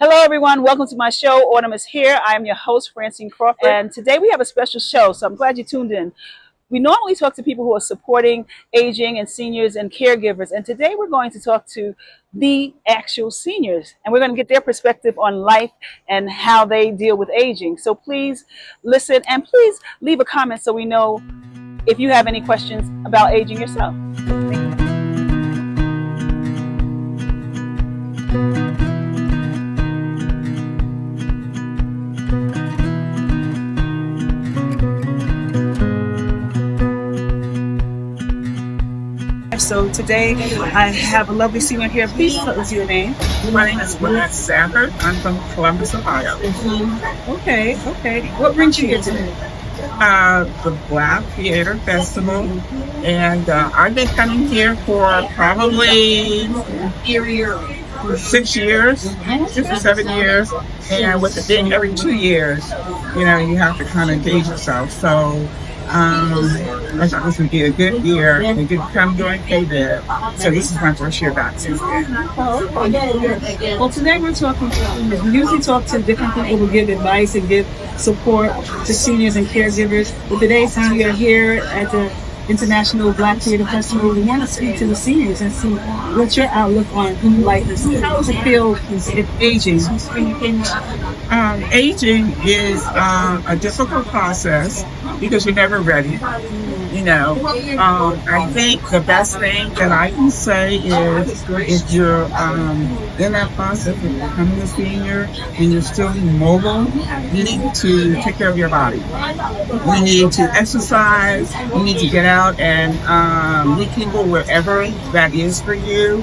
Hello, everyone. Welcome to my show. Autumn is here. I am your host, Francine Crawford. And today we have a special show, so I'm glad you tuned in. We normally talk to people who are supporting aging and seniors and caregivers. And today we're going to talk to the actual seniors. And we're going to get their perspective on life and how they deal with aging. So please listen and please leave a comment so we know if you have any questions about aging yourself. So today I have a lovely senior here. Please tell us your name. My name is Renette Sanford. I'm from Columbus, Ohio. Okay. What brings you here today? The Black Theater Festival, and I've been coming here for probably 6 years, 6 or 7 years, and with it being every 2 years, you have to kind of gauge yourself. So I thought this would be a good year. It could come during COVID, so this is my first year back since then. Well, today we usually talk to different people who give advice and give support to seniors and caregivers. But today, since we are here at the International Black Theater Festival, we want to speak to the seniors and see what's your outlook on life. How does it feel aging? Aging is a difficult process because you're never ready. I think the best thing that I can say is if you're in that process of becoming a senior and you're still mobile, you need to take care of your body. You need to exercise. You need to get out and meet people wherever that is for you,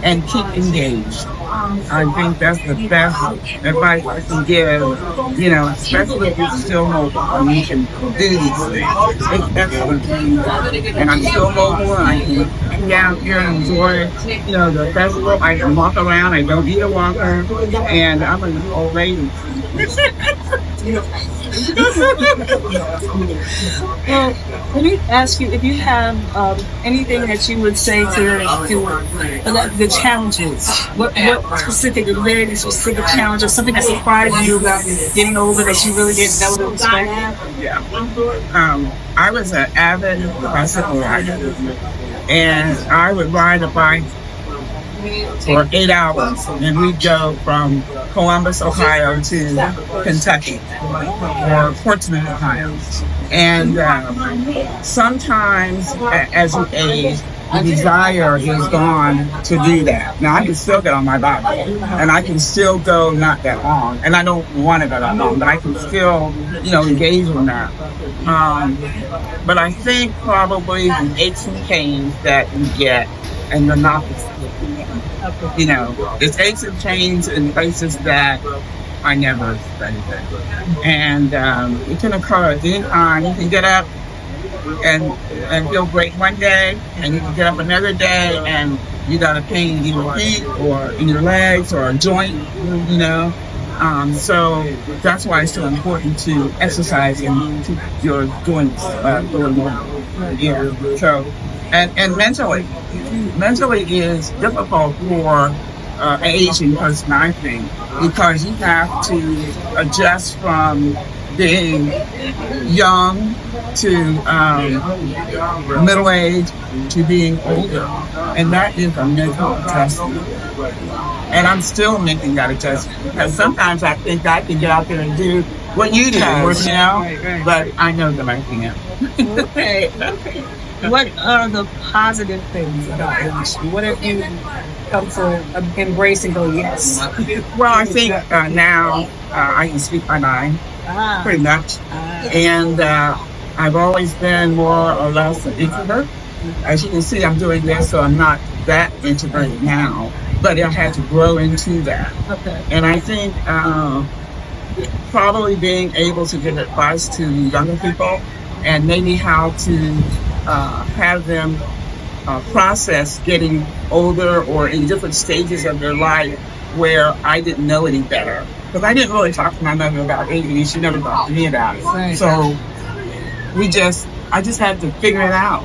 and keep engaged. I think that's the best advice I can give, especially if you're still mobile and you can do these things. It's excellent. And I'm still mobile and I can come down here and enjoy, the festival. I can walk around. I don't need a walker. And I'm an old lady. Well, let me ask you if you have anything that you would say to the challenges. What specific, very specific challenge or something that surprised you about getting older that you really didn't know to expect? Yeah. I was an avid bicycle rider, and I would ride a bike for 8 hours, and we'd go from Columbus, Ohio to Kentucky or Portsmouth, Ohio. And sometimes as you age, the desire is gone to do that. Now I can still get on my bike and I can still go not that long, and I don't want to go that long, but I can still, engage in that. But I think probably the aches and pains that you get and you're not, it's aches and pains in places that I never expected. And it can occur at any time. You can get up and feel great one day, and you can get up another day and you got a pain in your feet or in your legs or a joint, so that's why it's so important to exercise and keep your joints going normal. Yeah. So, and mentally is difficult for an aging person, I think, because you have to adjust from being young to middle age to being older, and that is a mental adjustment. And I'm still making that adjustment because sometimes I think I can get out there and do what you do, Right. but I know that I can't. Okay. What are the positive things about aging? What have you come to embrace and go, yes? Well, I think now I can speak my mind, pretty much. And I've always been more or less an introvert. As you can see, I'm doing this, so I'm not that introverted now, but I had to grow into that. Okay. And I think probably being able to give advice to younger people and maybe how to have them process getting older or in different stages of their life where I didn't know any better. Because I didn't really talk to my mother about aging, and she never talked to me about it. Right. So I just had to figure it out.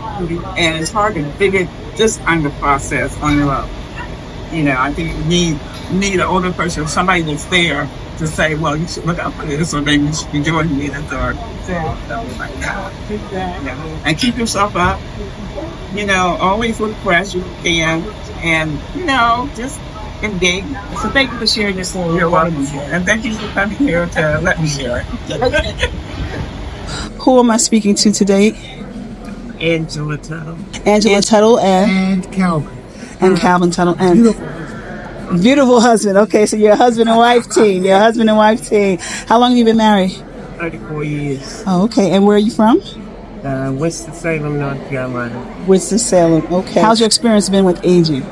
And it's hard to figure this kind of process on your own. I think you need need an older person, somebody that's there to say, well, you should look out for this, or maybe you should be doing this, or something like that. Yeah. And keep yourself up. Always look fresh if you can, and just engage. So thank you for sharing your story. You're welcome. And thank you for coming here to let me share it. Who am I speaking to today? Angela Tuttle. Angela Tuttle and Calvin. Calvin Tuttle and beautiful husband. Okay, so you're a husband and wife team. You're a husband and wife team. How long have you been married? 34 years. Oh, okay. And where are you from? Winston-Salem, North Carolina. Winston-Salem. Okay. How's your experience been with aging?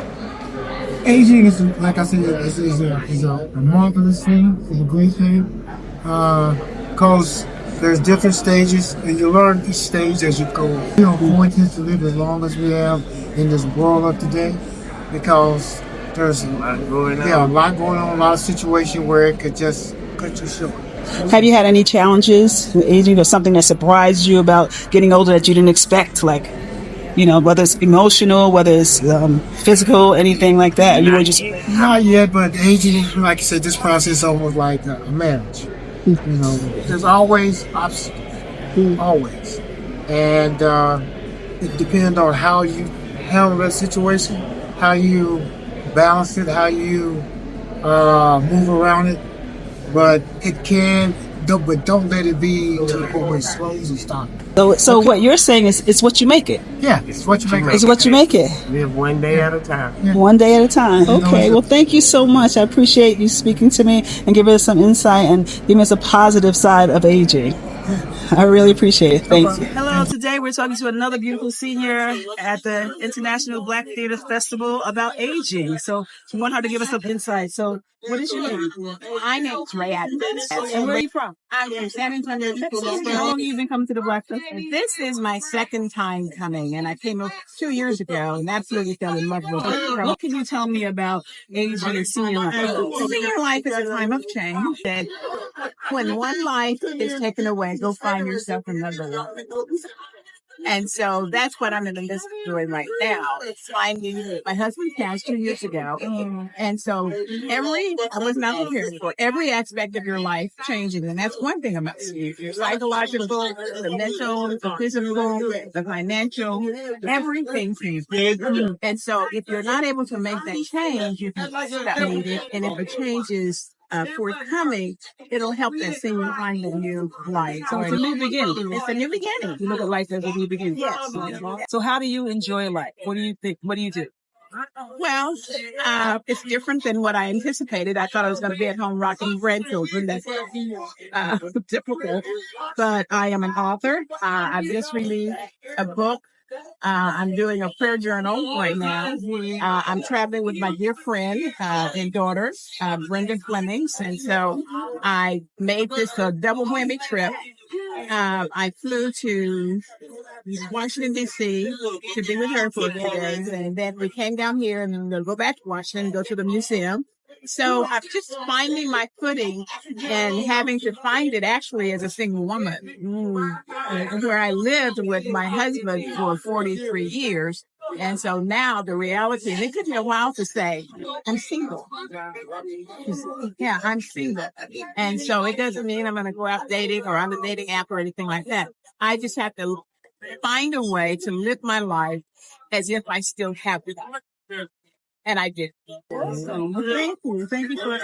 Aging is, like I said, is a marvelous thing. It's a great thing. Because there's different stages, and you learn each stage as you go. We are fortunate to live as long as we have in this world of today, because there's a lot going on, a lot of situations where it could just cut you short. Have you had any challenges with aging, or something that surprised you about getting older that you didn't expect? Like, whether it's emotional, whether it's physical, anything like that? You were just not yet, but aging, like I said, this process is almost like a marriage. There's always obstacles, always, and it depends on how you handle that situation, how you balance it, how you move around it. But it can, but don't let it be to the point where it slows and stops. So what you're saying is, it's what you make it. Yeah, it's what you make it. It's what you make it. Live one day at a time. Yeah. One day at a time. Okay. Well, thank you so much. I appreciate you speaking to me and giving us some insight and giving us a positive side of aging. I really appreciate it. Thank you. Hello. Today we're talking to another beautiful senior at the International Black Theater Festival about aging. So we want her to give us some insight. So what is your name? My name's Ray Adams. And where are you from? I'm from San Antonio, Texas. How long have you been coming to the Black Festival? This is my second time coming, and I came 2 years ago and absolutely fell in love with it. What can you tell me about aging and senior life? Senior life is a time of change, that when one life is taken away, go find yourself another one. And so that's what I'm in the midst of doing right now. Finding my husband passed 2 years ago. And so I was not prepared for every aspect of your life changing. And that's one thing about you. Your psychological, the mental, the physical, the financial, everything changes. And so if you're not able to make that change, you can stagnate it. And if a change is forthcoming, it'll help that senior find a new life. So it's a new beginning. It's a new beginning. You look at life as a new beginning. Yes. So how do you enjoy life? What do you think? What do you do? Well, it's different than what I anticipated. I thought I was going to be at home rocking grandchildren. That's difficult. But I am an author. I've just released a book. I'm doing a prayer journal right now. I'm traveling with my dear friend and daughter, Brenda Flemings. And so I made this a double whammy trip. I flew to Washington, D.C. to be with her for a few days. And then we came down here and then we'll go back to Washington, go to the museum. So I'm just finding my footing and having to find it actually as a single woman, where I lived with my husband for 43 years. And so now the reality, and it took me a while to say, I'm single. Yeah, I'm single. And so it doesn't mean I'm going to go out dating or on a dating app or anything like that. I just have to find a way to live my life as if I still have it. And I did. Awesome. Well, thank you. Thank you for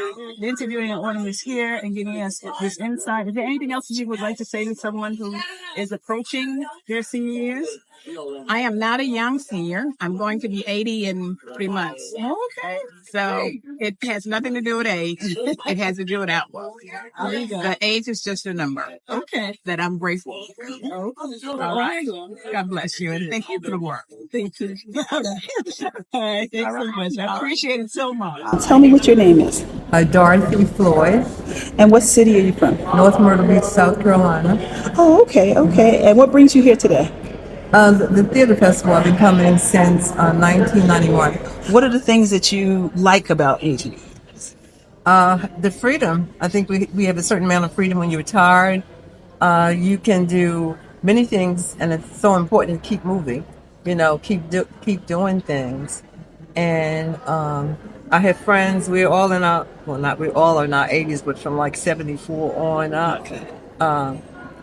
interviewing our audience here and giving us this insight. Is there anything else that you would like to say to someone who is approaching their senior years? I am not a young senior. I'm going to be 80 in 3 months. Okay. So it has nothing to do with age. It has to do with outlook. But age is just a number. Okay. That I'm grateful for. All right. God bless you. And thank you for the work. Thank you. All right. Thanks so much. I appreciate it so much. Tell me what your name is. Dorothy Floyd, And what city are you from? North Myrtle Beach, South Carolina. Oh, okay. Okay. And what brings you here today? The theater festival, I've been coming since 1991. What are the things that you like about aging? The freedom. I think we have a certain amount of freedom when you're retired. You can do many things, and it's so important to keep moving. Keep doing things. And I have friends. We're all in our well, not we all are in our 80s, but from like 74 on up. Okay.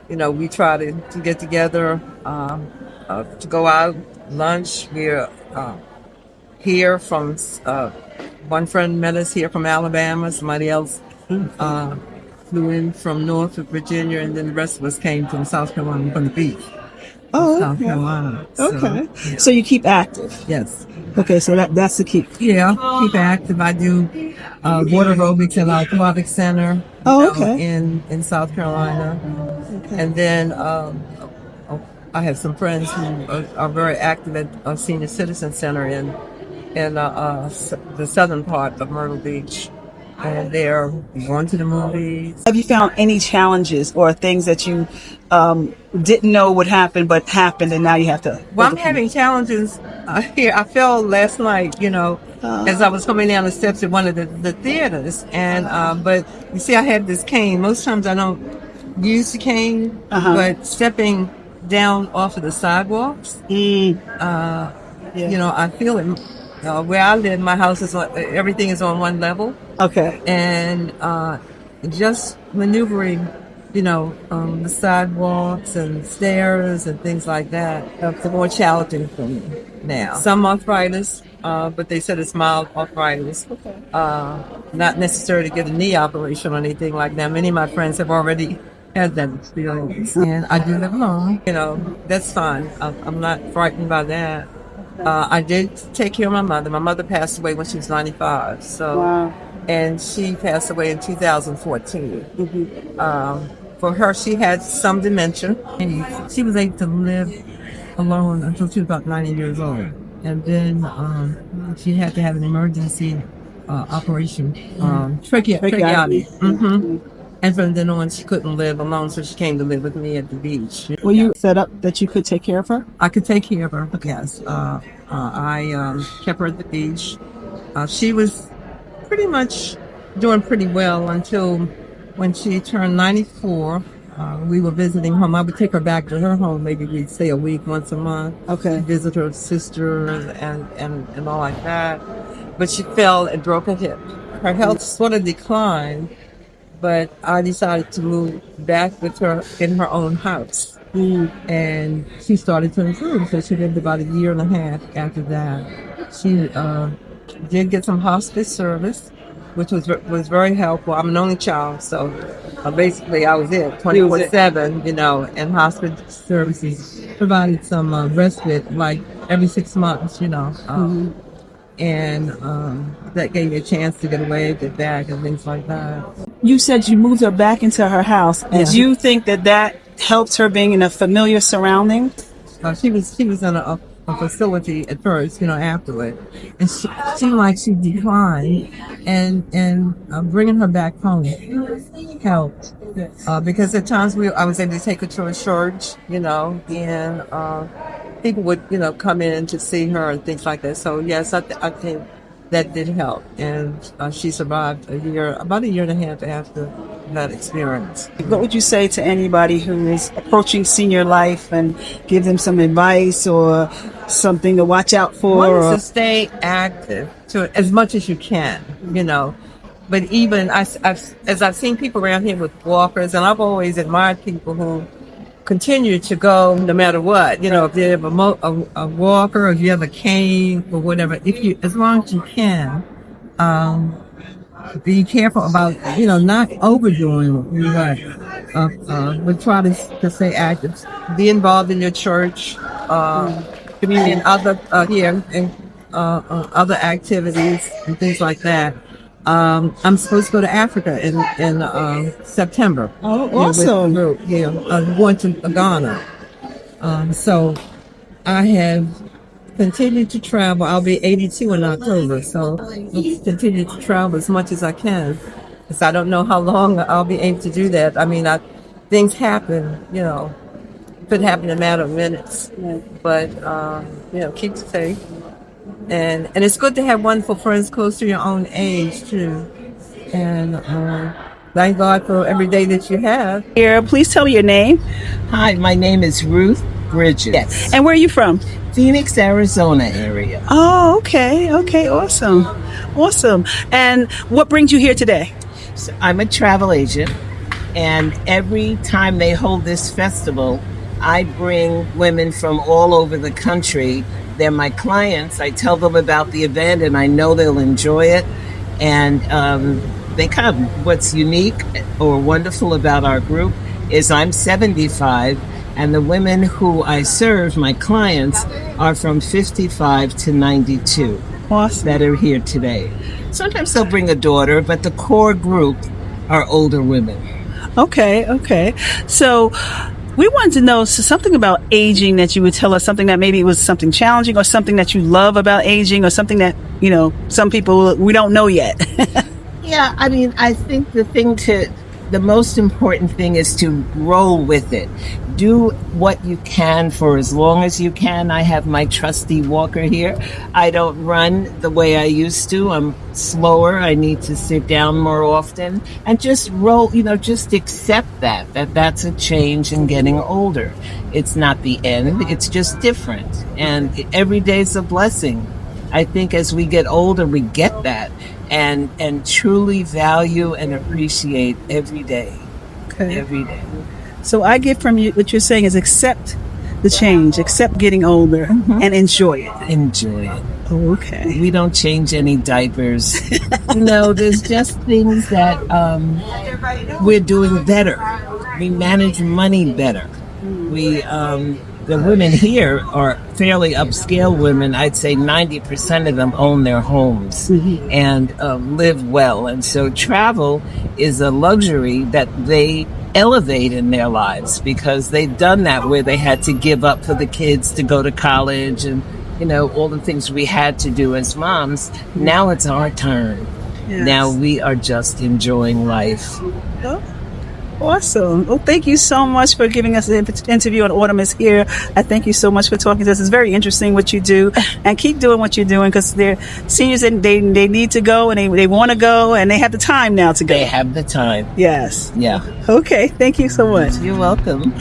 We try to get together to go out lunch. We're here from one friend met us here from Alabama. Somebody else flew in from Norfolk, Virginia, and then the rest of us came from South Carolina, from the beach. Oh, South okay. Carolina. Okay. Yeah. So you keep active. Yes. Okay, so that's the key. Yeah, keep active. I do water aerobics in our aquatic center. Oh, okay. In South Carolina, and then I have some friends who are very active at a senior citizen center in the southern part of Myrtle Beach, and they're going to the movies. Have you found any challenges or things that you didn't know would happen but happened and now you have to? Well, I'm having challenges here. I fell last night, as I was coming down the steps at one of the theaters, and but you see, I had this cane. Most times I don't use the cane, but stepping down off of the sidewalks, I feel it. Where I live, my house is everything is on one level. Okay. And just maneuvering, the sidewalks and stairs and things like that, it's more challenging for me now. Some arthritis, but they said it's mild arthritis. Okay. Not necessary to get a knee operation or anything like that. Many of my friends have already had that experience. And I do live alone. That's fine. I'm not frightened by that. I did take care of my mother. My mother passed away when she was 95. So, Wow. And she passed away in 2014. For her, she had some dementia. And she was able to live alone until she was about 90 years old. And then she had to have an emergency operation, tracheotomy. And from then on, she couldn't live alone, so she came to live with me at the beach. Were you set up that you could take care of her? I could take care of her, yes. I kept her at the beach. She was pretty much doing pretty well until when she turned 94. We were visiting home. I would take her back to her home. Maybe we'd stay a week, once a month. Okay. Visit her sister and all like that. But she fell and broke her hip. Her health sort of declined. But I decided to move back with her in her own house. And she started to improve. So she lived about a year and a half after that. She did get some hospice service, which was very helpful. I'm an only child, so basically I was it 24/7, and hospice services provided some respite like every 6 months, and that gave me a chance to get away, get back, and things like that. You said you moved her back into her house. And do you think that helped her being in a familiar surrounding? She was in a facility at first, afterward, and she seemed like she declined, and bringing her back home helped, because at times I was able to take her to a church, and people would come in to see her and things like that. So yes, I think that did help, and she survived about a year and a half after that experience. What would you say to anybody who is approaching senior life, and give them some advice or something to watch out for? One is to stay active as much as you can, But even as I've seen people around here with walkers, and I've always admired people who continue to go no matter what. If you have a walker, or if you have a cane or whatever, as long as you can, be careful about, not overdoing it. But try to stay active. Be involved in your church, community, and other activities and things like that. I'm supposed to go to Africa in September. Oh, awesome! I'm going to Ghana. So I have continued to travel. I'll be 82 in October, so I'll continue to travel as much as I can, because I don't know how long I'll be able to do that. I mean, things happen. Could happen in a matter of minutes. But keep safe. And it's good to have wonderful friends close to your own age too. And thank God for every day that you have. Here, please tell me your name. Hi, my name is Ruth, Bridges. Yes. And where are you from? Phoenix, Arizona area. Oh, okay. Okay, awesome. Awesome. And what brings you here today? So I'm a travel agent, and every time they hold this festival, I bring women from all over the country. They're my clients. I tell them about the event, and I know they'll enjoy it. And they come. What's unique or wonderful about our group is I'm 75, and the women who I serve, my clients, are from 55 to 92. Awesome. That are here today. Sometimes they'll bring a daughter, but the core group are older women. Okay, okay. So we wanted to know something about aging, that you would tell us, something that maybe was something challenging or something that you love about aging, or something that, you know, some people we don't know yet. Yeah, I mean, I think the most important thing is to roll with it. Do what you can for as long as you can. I have my trusty walker here. I don't run the way I used to. I'm slower. I need to sit down more often and just roll, just accept that's a change in getting older. It's not the end. It's just different. And every day is a blessing. I think as we get older, we get that and truly value and appreciate every day. Okay. Every day. So I get from you, what you're saying is accept the change, accept getting older, and enjoy it. Enjoy it. Oh, okay. We don't change any diapers. There's just things that we're doing better. We manage money better. The women here are fairly upscale women. I'd say 90% of them own their homes and live well. And so travel is a luxury that they elevate in their lives because they've done that where they had to give up for the kids to go to college and, all the things we had to do as moms. Now it's our turn. Yes. Now we are just enjoying life. Oh. Awesome. Well, thank you so much for giving us an interview on Autumn is Here. I thank you so much for talking to us. It's very interesting what you do, and keep doing what you're doing because they're seniors and they need to go and they want to go and they have the time now to go. They have the time. Yes. Yeah. Okay. Thank you so much. You're welcome.